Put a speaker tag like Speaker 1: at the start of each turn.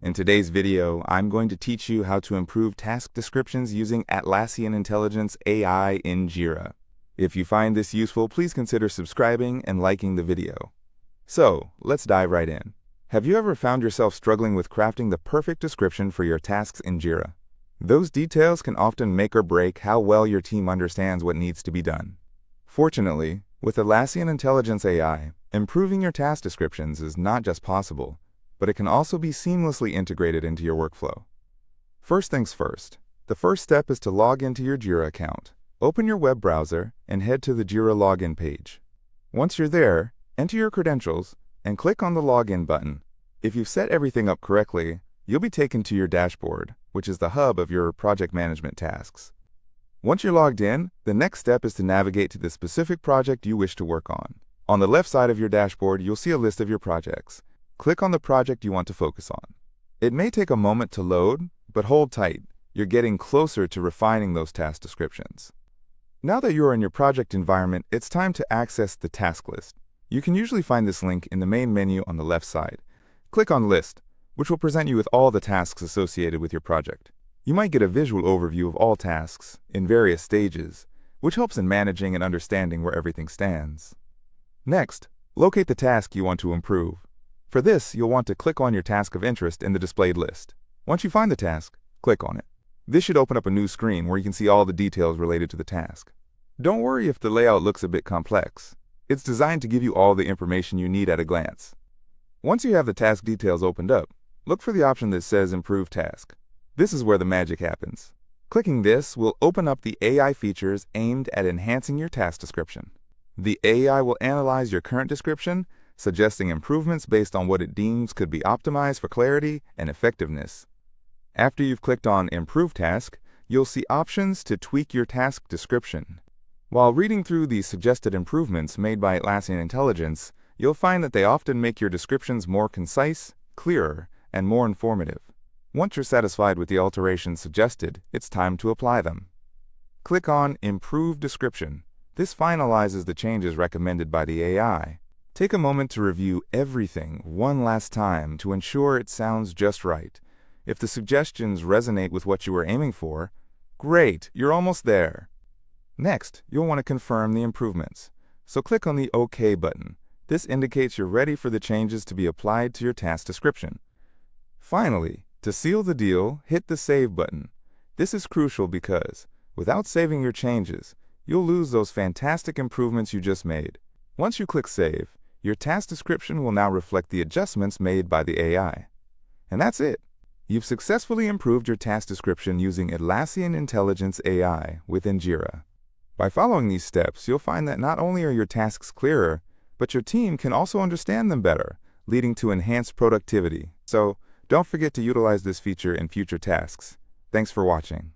Speaker 1: In today's video, I'm going to teach you how to improve task descriptions using Atlassian Intelligence AI in Jira. If you find this useful, please consider subscribing and liking the video. So, let's dive right in. Have you ever found yourself struggling with crafting the perfect description for your tasks in Jira? Those details can often make or break how well your team understands what needs to be done. Fortunately, with Atlassian Intelligence AI, improving your task descriptions is not just possible, but it can also be seamlessly integrated into your workflow. First things first, the first step is to log into your Jira account. Open your web browser and head to the Jira login page. Once you're there, enter your credentials and click on the login button. If you've set everything up correctly, you'll be taken to your dashboard, which is the hub of your project management tasks. Once you're logged in, the next step is to navigate to the specific project you wish to work on. On the left side of your dashboard, you'll see a list of your projects. Click on the project you want to focus on. It may take a moment to load, but hold tight. You're getting closer to refining those task descriptions. Now that you're in your project environment, it's time to access the task list. You can usually find this link in the main menu on the left side. Click on List, which will present you with all the tasks associated with your project. You might get a visual overview of all tasks in various stages, which helps in managing and understanding where everything stands. Next, locate the task you want to improve. For this, you'll want to click on your task of interest in the displayed list. Once you find the task, click on it. This should open up a new screen where you can see all the details related to the task. Don't worry if the layout looks a bit complex. It's designed to give you all the information you need at a glance. Once you have the task details opened up, look for the option that says Improve Task. This is where the magic happens. Clicking this will open up the AI features aimed at enhancing your task description. The AI will analyze your current description, suggesting improvements based on what it deems could be optimized for clarity and effectiveness. After you've clicked on Improve Task, you'll see options to tweak your task description. While reading through the suggested improvements made by Atlassian Intelligence, you'll find that they often make your descriptions more concise, clearer, and more informative. Once you're satisfied with the alterations suggested, it's time to apply them. Click on Improve Description. This finalizes the changes recommended by the AI. Take a moment to review everything one last time to ensure it sounds just right. If the suggestions resonate with what you were aiming for, great, you're almost there. Next, you'll want to confirm the improvements. So click on the OK button. This indicates you're ready for the changes to be applied to your task description. Finally, to seal the deal, hit the Save button. This is crucial because, without saving your changes, you'll lose those fantastic improvements you just made. Once you click Save, your task description will now reflect the adjustments made by the AI. And that's it. You've successfully improved your task description using Atlassian Intelligence AI within Jira. By following these steps, you'll find that not only are your tasks clearer, but your team can also understand them better, leading to enhanced productivity. So, don't forget to utilize this feature in future tasks. Thanks for watching.